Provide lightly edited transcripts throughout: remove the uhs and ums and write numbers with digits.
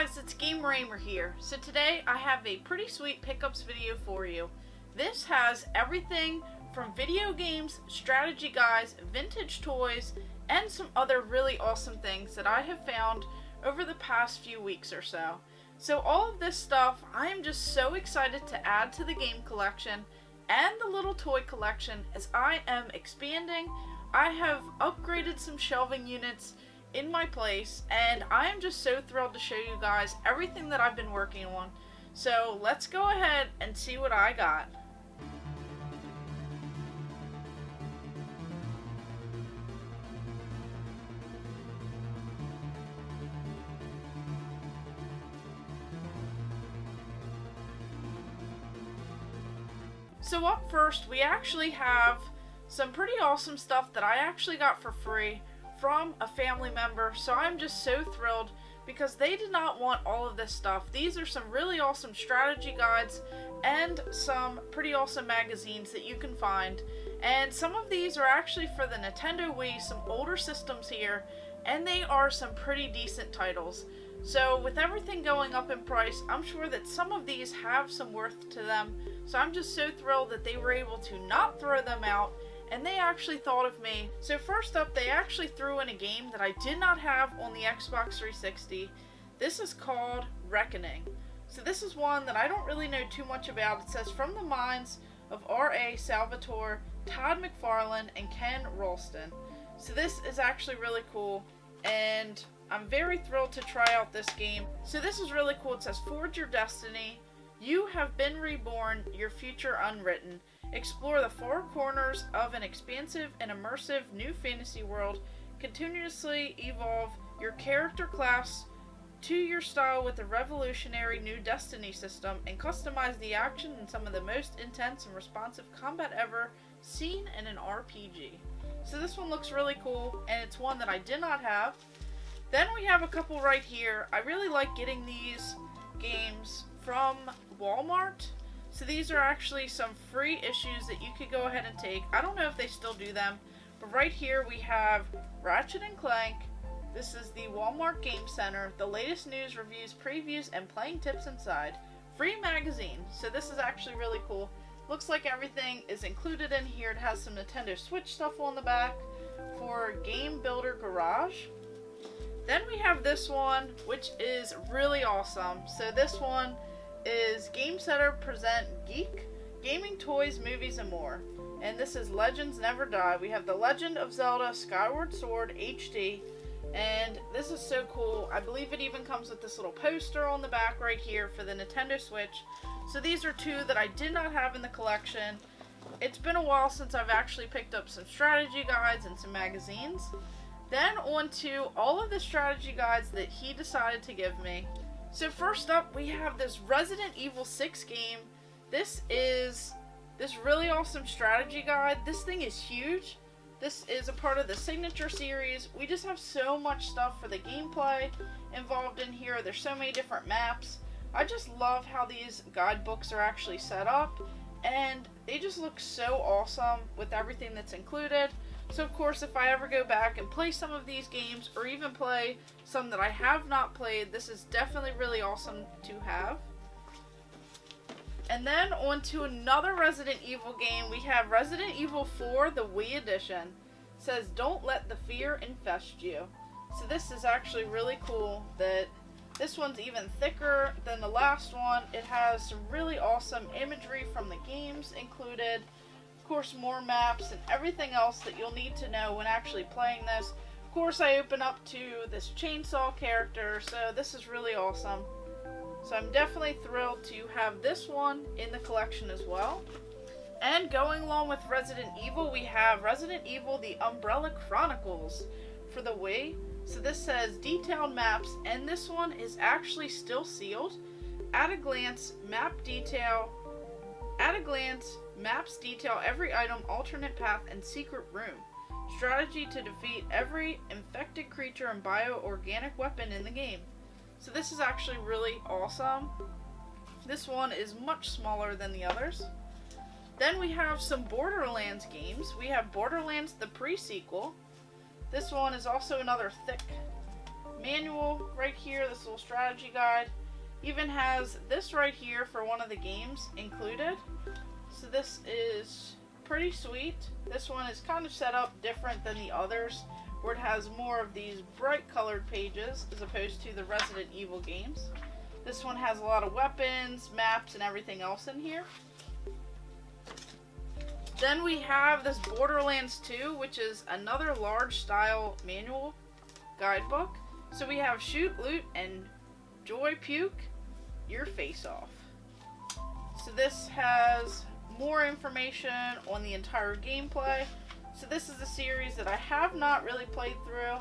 guys, it's Ahmer here. So today I have a pretty sweet pickups video for you. This has everything from video games, strategy guides, vintage toys, and some other really awesome things that I have found over the past few weeks or so. So all of this stuff I am just so excited to add to the game collection and the little toy collection as I am expanding. I have upgraded some shelving units in my place, and I am just so thrilled to show you guys everything that I've been working on. So let's go ahead and see what I got. So up first, we actually have some pretty awesome stuff that I actually got for free from a family member, so I'm just so thrilled because they did not want all of this stuff. These are some really awesome strategy guides and some pretty awesome magazines that you can find, and some of these are actually for the Nintendo Wii, some older systems here, and they are some pretty decent titles. So with everything going up in price, I'm sure that some of these have some worth to them, so I'm just so thrilled that they were able to not throw them out, and they actually thought of me. So first up, they actually threw in a game that I did not have on the Xbox 360. This is called Reckoning. So this is one that I don't really know too much about. It says from the minds of R.A. Salvatore, Todd McFarlane, and Ken Ralston. So this is actually really cool, and I'm very thrilled to try out this game. So this is really cool. It says forge your destiny. You have been reborn, your future unwritten. Explore the four corners of an expansive and immersive new fantasy world. Continuously evolve your character class to your style with a revolutionary new Destiny system, and customize the action in some of the most intense and responsive combat ever seen in an RPG. So this one looks really cool, and it's one that I did not have. Then we have a couple right here. I really like getting these games from Walmart. So these are actually some free issues that you could go ahead and take. I don't know if they still do them, but right here we have Ratchet & Clank. This is the Walmart Game Center. The latest news, reviews, previews, and playing tips inside. Free magazine. So this is actually really cool. Looks like everything is included in here. It has some Nintendo Switch stuff on the back for Game Builder Garage. Then we have this one, which is really awesome. So this one is Game Center Present Geek, Gaming Toys, Movies, and More. And this is Legends Never Die. We have The Legend of Zelda Skyward Sword HD, and this is so cool. I believe it even comes with this little poster on the back right here for the Nintendo Switch. So these are two that I did not have in the collection. It's been a while since I've actually picked up some strategy guides and some magazines. Then on to all of the strategy guides that he decided to give me. So first up, we have this Resident Evil 6 game. This is this really awesome strategy guide. This thing is huge. This is a part of the Signature series. We just have so much stuff for the gameplay involved in here. There's so many different maps. I just love how these guidebooks are actually set up, and they just look so awesome with everything that's included. So of course, if I ever go back and play some of these games, or even play some that I have not played, this is definitely really awesome to have. And then on to another Resident Evil game. We have Resident Evil 4, the Wii Edition. It says, don't let the fear infest you. So this is actually really cool that this one's even thicker than the last one. It has some really awesome imagery from the games included. Of course, more maps and everything else that you'll need to know when actually playing this. Of course, I open up to this chainsaw character, so this is really awesome. So I'm definitely thrilled to have this one in the collection as well. And going along with Resident Evil, we have Resident Evil The Umbrella Chronicles for the Wii. So this says detailed maps, and this one is actually still sealed. At a glance, maps detail every item, alternate path, and secret room. Strategy to defeat every infected creature and bio-organic weapon in the game. So this is actually really awesome. This one is much smaller than the others. Then we have some Borderlands games. We have Borderlands the pre-sequel. This one is also another thick manual right here, this little strategy guide. Even has this right here for one of the games included. So this is pretty sweet. This one is kind of set up different than the others, where it has more of these bright colored pages as opposed to the Resident Evil games. This one has a lot of weapons, maps, and everything else in here. Then we have this Borderlands 2, which is another large style manual guidebook. So we have shoot, loot, and joy puke your face off. So this has more information on the entire gameplay. So this is a series that I have not really played through,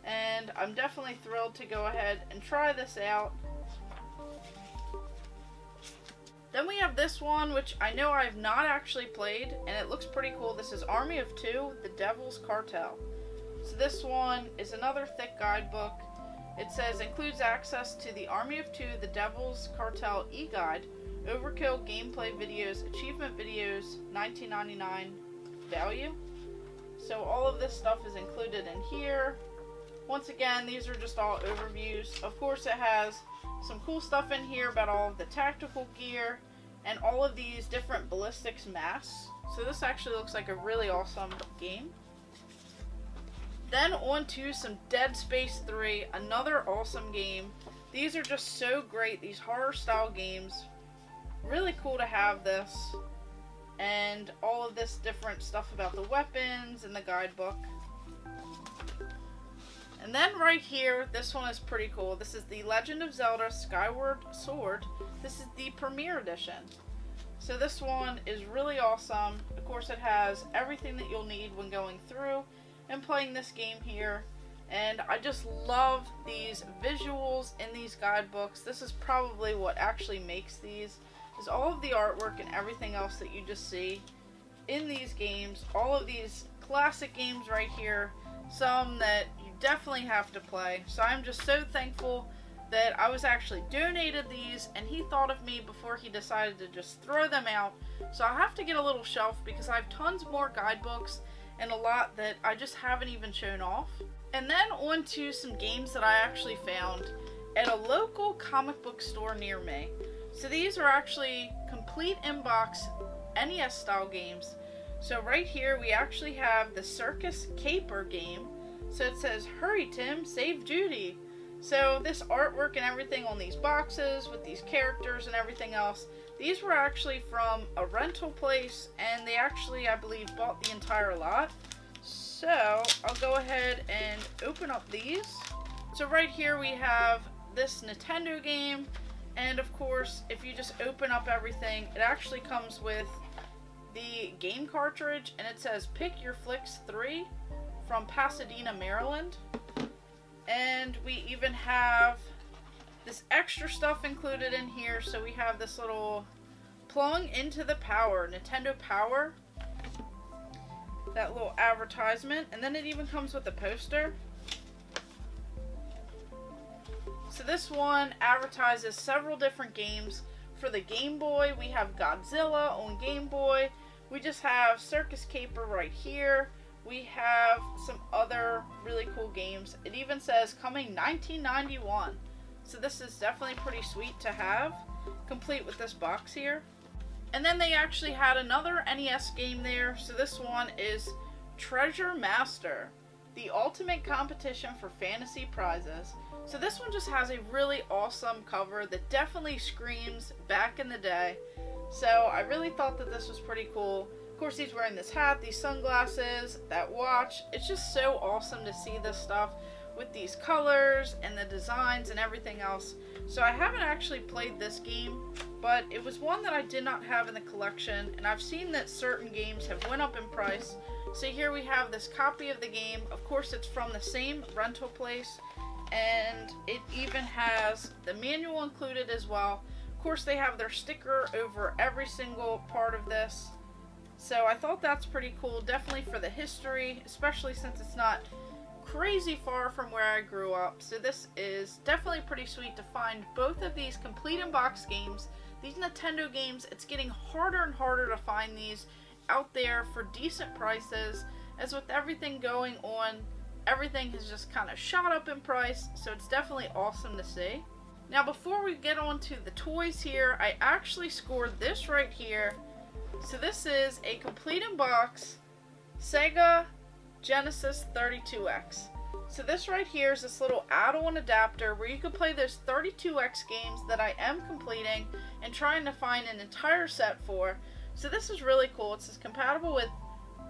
and I'm definitely thrilled to go ahead and try this out. Then we have this one, which I know I have not actually played, and it looks pretty cool. This is Army of Two, The Devil's Cartel. So this one is another thick guidebook. It says, includes access to the Army of Two, The Devil's Cartel e-guide, overkill gameplay videos, achievement videos, $19.99 value. So all of this stuff is included in here. Once again, these are just all overviews. Of course, it has some cool stuff in here about all of the tactical gear and all of these different ballistics masks. So this actually looks like a really awesome game. Then on to some Dead Space 3, another awesome game. These are just so great, these horror style games. Really cool to have this. And all of this different stuff about the weapons and the guidebook. And then right here, this one is pretty cool. This is the Legend of Zelda Skyward Sword. This is the Premier Edition. So this one is really awesome. Of course, it has everything that you'll need when going through and playing this game here. And I just love these visuals in these guidebooks. This is probably what actually makes these, is all of the artwork and everything else that you just see in these games. All of these classic games right here. Some that you definitely have to play. So I'm just so thankful that I was actually donated these and he thought of me before he decided to just throw them out. So I have to get a little shelf because I have tons more guidebooks and a lot that I just haven't even shown off. And then on to some games that I actually found at a local comic book store near me. So these are actually complete inbox NES style games. So right here we actually have the Circus Caper game. So it says, hurry Tim, save Judy. So this artwork and everything on these boxes with these characters and everything else, these were actually from a rental place and they actually, I believe, bought the entire lot. So I'll go ahead and open up these. So right here we have this Nintendo game, and of course if you just open up everything, it actually comes with the game cartridge, and it says Pick Your Flicks 3 from Pasadena, Maryland. And we even have this extra stuff included in here. So we have this little plug into the power, Nintendo Power, that little advertisement, and then it even comes with a poster. So this one advertises several different games. For the Game Boy, we have Godzilla on Game Boy. We just have Circus Caper right here. We have some other really cool games. It even says coming 1991. So this is definitely pretty sweet to have, complete with this box here. And then they actually had another NES game there. So this one is Treasure Master, the ultimate competition for fantasy prizes. So this one just has a really awesome cover that definitely screams back in the day. So I really thought that this was pretty cool. Of course, he's wearing this hat, these sunglasses, that watch. It's just so awesome to see this stuff with these colors and the designs and everything else. So I haven't actually played this game, but it was one that I did not have in the collection, and I've seen that certain games have went up in price. So here we have this copy of the game. Of course, it's from the same rental place, and it even has the manual included as well. Of course, they have their sticker over every single part of this. So I thought that's pretty cool, definitely for the history, especially since it's not crazy far from where I grew up. So this is definitely pretty sweet to find both of these complete in-box games. These Nintendo games, it's getting harder and harder to find these out there for decent prices, as with everything going on everything has just kind of shot up in price, so it's definitely awesome to see. Now before we get on to the toys here, I actually scored this right here. So this is a complete in box Sega Genesis 32X. So this right here is this little add-on adapter where you can play those 32X games that I am completing and trying to find an entire set for. So this is really cool. It's compatible with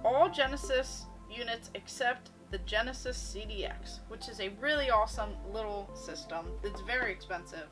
all Genesis units except the Genesis CDX, which is a really awesome little system that's very expensive.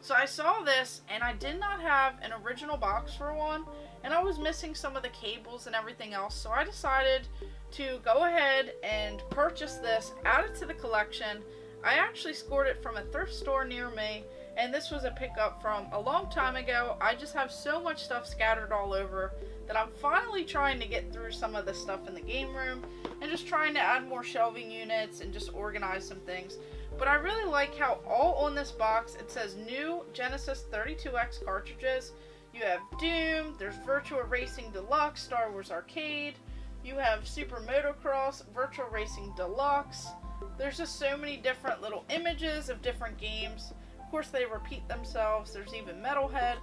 So I saw this and I did not have an original box for one, and I was missing some of the cables and everything else, so I decided to go ahead and purchase this, add it to the collection. I actually scored it from a thrift store near me, and this was a pickup from a long time ago. I just have so much stuff scattered all over that I'm finally trying to get through some of the stuff in the game room and just trying to add more shelving units and just organize some things. But I really like how all on this box it says new Genesis 32X cartridges. You have Doom, there's Virtua Racing Deluxe, Star Wars Arcade, you have Super Motocross, Virtua Racing Deluxe. There's just so many different little images of different games. Of course they repeat themselves, there's even Metalhead.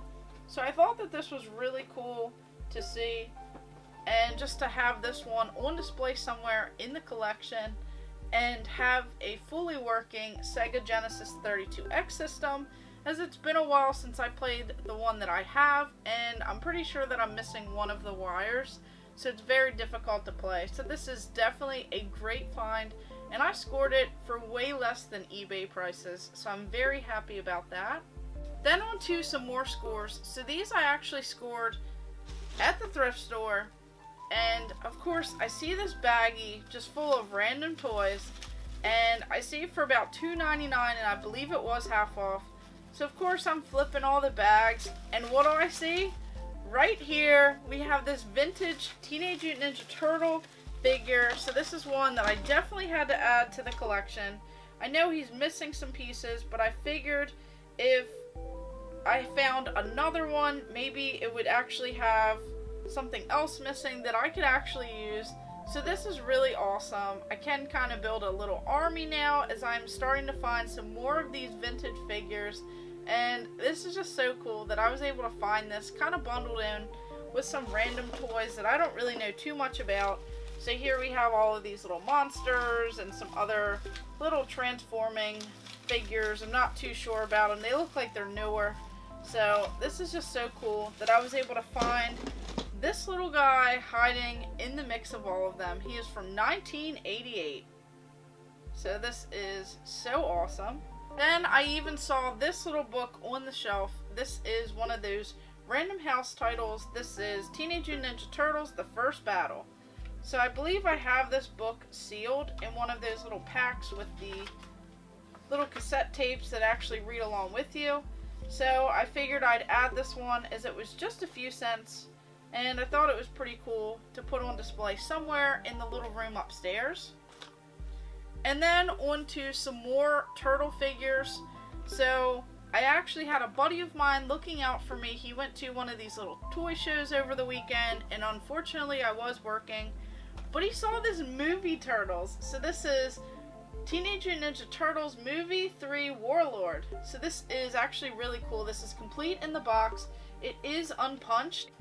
So I thought that this was really cool to see, and just to have this one on display somewhere in the collection and have a fully working Sega Genesis 32X system, as it's been a while since I played the one that I have, and I'm pretty sure that I'm missing one of the wires, so it's very difficult to play. So this is definitely a great find, and I scored it for way less than eBay prices, so I'm very happy about that. Then on to some more scores. So these I actually scored at the thrift store, and of course I see this baggie just full of random toys, and I see it for about $2.99, and I believe it was half off. So of course I'm flipping all the bags, and what do I see? Right here we have this vintage Teenage Mutant Ninja Turtle figure. So this is one that I definitely had to add to the collection. I know he's missing some pieces, but I figured if I found another one, maybe it would actually have something else missing that I could actually use. So this is really awesome. I can kind of build a little army now as I'm starting to find some more of these vintage figures, and this is just so cool that I was able to find this kind of bundled in with some random toys that I don't really know too much about. So here we have all of these little monsters and some other little transforming figures. I'm not too sure about them. They look like they're newer. So this is just so cool that I was able to find this little guy hiding in the mix of all of them. He is from 1988. So this is so awesome. Then I even saw this little book on the shelf. This is one of those Random House titles. This is Teenage Mutant Ninja Turtles: The First Battle. So I believe I have this book sealed in one of those little packs with the little cassette tapes that actually read along with you. So I figured I'd add this one as it was just a few cents, and I thought it was pretty cool to put on display somewhere in the little room upstairs. And then on to some more turtle figures. So I actually had a buddy of mine looking out for me. He went to one of these little toy shows over the weekend, and unfortunately I was working, but he saw this movie Turtles. So this is Teenage Mutant Ninja Turtles Movie 3 Warlord. So this is actually really cool. This is complete in the box. It is unpunched.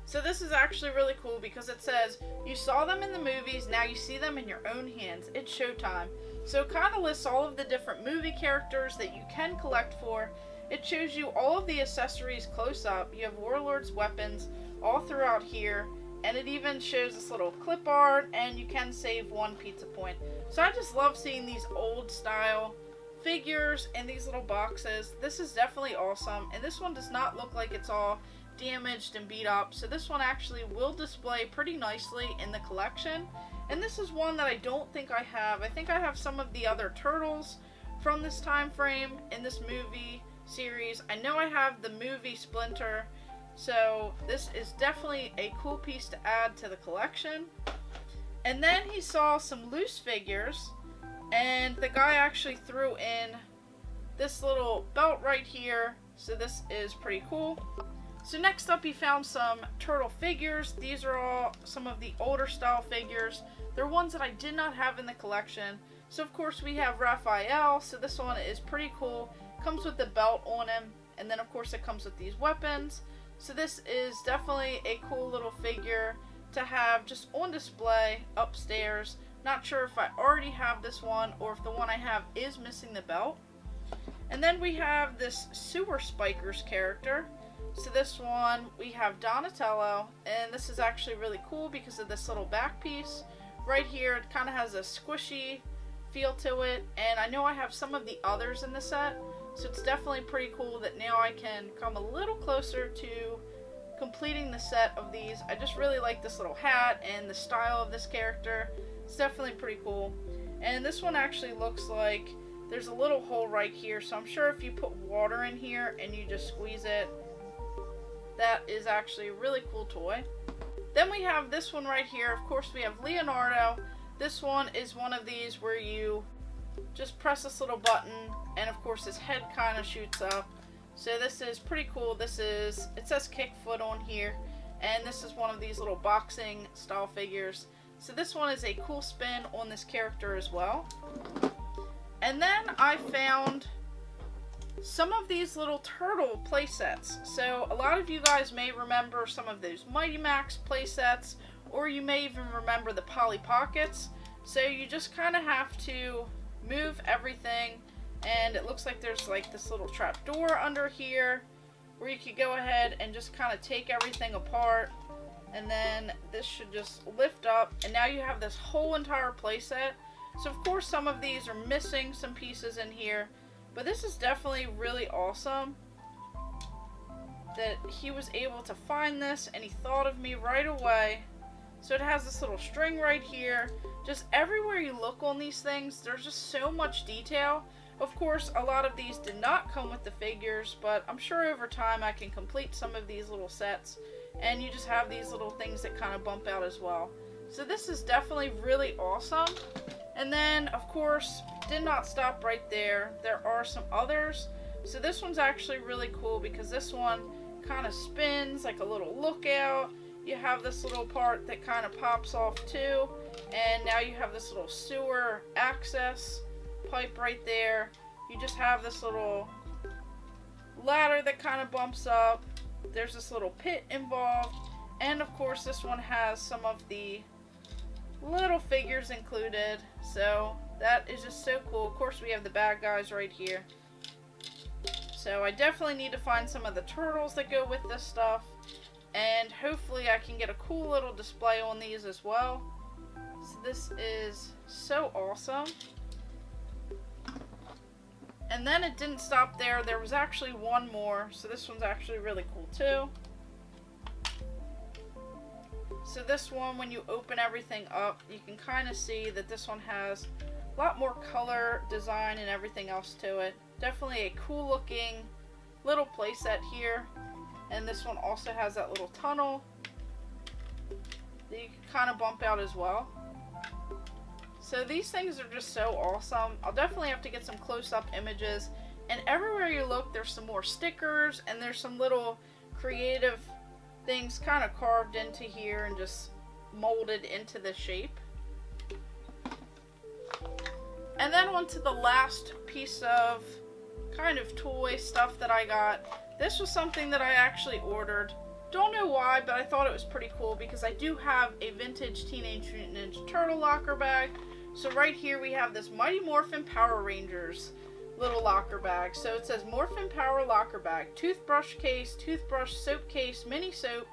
So this is actually really cool because it says, you saw them in the movies, now you see them in your own hands. It's showtime. So it kind of lists all of the different movie characters that you can collect for. It shows you all of the accessories close up. You have Warlord's weapons all throughout here. And it even shows this little clip art, and you can save 1 pizza point. So I just love seeing these old style figures in these little boxes. This is definitely awesome. And this one does not look like it's all damaged and beat up, so this one actually will display pretty nicely in the collection. And this is one that I don't think I have. I think I have some of the other turtles from this time frame in this movie series. I know I have the movie Splinter, so this is definitely a cool piece to add to the collection. And then he saw some loose figures, and the guy actually threw in this little belt right here, so this is pretty cool. So next up he found some turtle figures. These are all some of the older style figures. They're ones that I did not have in the collection. So of course we have Raphael, so this one is pretty cool. Comes with the belt on him, and then of course it comes with these weapons. So this is definitely a cool little figure to have just on display upstairs. Not sure if I already have this one or if the one I have is missing the belt. And then we have this Sewer Spikers character. So this one we have Donatello, and this is actually really cool because of this little back piece right here. It kind of has a squishy feel to it, and I know I have some of the others in the set, so it's definitely pretty cool that now I can come a little closer to completing the set of these. I just really like this little hat and the style of this character. It's definitely pretty cool. And this one actually looks like there's a little hole right here, so I'm sure if you put water in here and you just squeeze it, that is actually a really cool toy. Then we have this one right here. Of course we have Leonardo. This one is one of these where you just press this little button and of course his head kind of shoots up. So this is pretty cool. This is, it says Kickfoot on here, and this is one of these little boxing style figures. So this one is a cool spin on this character as well. And then I found some of these little turtle play sets. So a lot of you guys may remember some of those Mighty Max play sets, or you may even remember the Polly Pockets. So you just kind of have to move everything, and it looks like there's like this little trap door under here where you could go ahead and just kind of take everything apart, and then this should just lift up, and now you have this whole entire play set. So of course some of these are missing some pieces in here, but this is definitely really awesome that he was able to find this and he thought of me right away. So it has this little string right here. Just everywhere you look on these things, there's just so much detail. Of course, a lot of these did not come with the figures, but I'm sure over time I can complete some of these little sets, and you just have these little things that kind of bump out as well. So this is definitely really awesome. And then, of course, did not stop right there. There are some others. So this one's actually really cool because this one kind of spins like a little lookout. You have this little part that kind of pops off too, and now you have this little sewer access pipe right there. You just have this little ladder that kind of bumps up. There's this little pit involved, and of course this one has some of the little figures included, so that is just so cool. Of course we have the bad guys right here. So I definitely need to find some of the turtles that go with this stuff, and hopefully I can get a cool little display on these as well. So this is so awesome. And then it didn't stop there. There was actually one more. So this one's actually really cool too. So this one, when you open everything up, you can kind of see that this one has a lot more color, design, and everything else to it. Definitely a cool looking little playset here. And this one also has that little tunnel that you can kind of bump out as well. So these things are just so awesome. I'll definitely have to get some close-up images. And everywhere you look, there's some more stickers, and there's some little creative things kind of carved into here and just molded into the shape. And then on to the last piece of kind of toy stuff that I got. This was something that I actually ordered. Don't know why, but I thought it was pretty cool because I do have a vintage Teenage Mutant Ninja Turtle locker bag. So right here we have this Mighty Morphin Power Rangers little locker bag. So it says Morphin Power Locker Bag, toothbrush case, toothbrush, soap case, mini soap,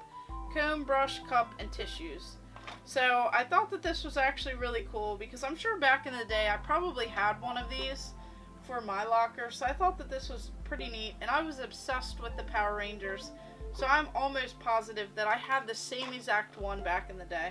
comb, brush, cup, and tissues. So I thought that this was actually really cool because I'm sure back in the day I probably had one of these for my locker. So I thought that this was pretty neat, and I was obsessed with the Power Rangers. So I'm almost positive that I had the same exact one back in the day.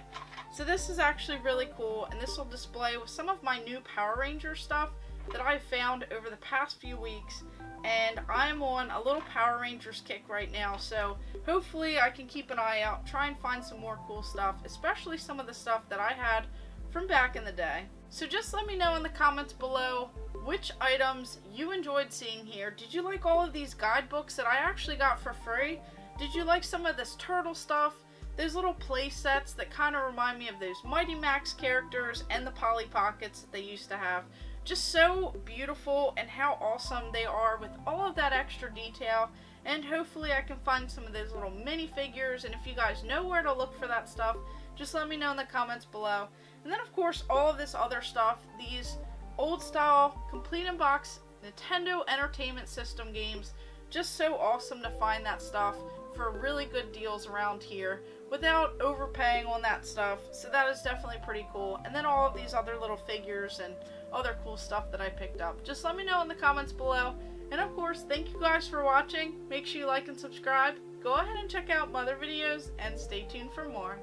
So this is actually really cool, and this will display with some of my new Power Ranger stuff that I've found over the past few weeks. And I'm on a little Power Rangers kick right now, so hopefully I can keep an eye out, try and find some more cool stuff, especially some of the stuff that I had from back in the day. So just let me know in the comments below which items you enjoyed seeing here. Did you like all of these guidebooks that I actually got for free? Did you like some of this turtle stuff? those little play sets that kind of remind me of those Mighty Max characters and the Polly Pockets that they used to have. Just so beautiful, and how awesome they are with all of that extra detail. And hopefully I can find some of those little minifigures, and if you guys know where to look for that stuff, just let me know in the comments below. And then of course all of this other stuff, these old style, complete in box Nintendo Entertainment System games. Just so awesome to find that stuff for really good deals around here without overpaying on that stuff. So that is definitely pretty cool. And then all of these other little figures and other cool stuff that I picked up. Just let me know in the comments below. And of course, thank you guys for watching. Make sure you like and subscribe. Go ahead and check out my other videos and stay tuned for more.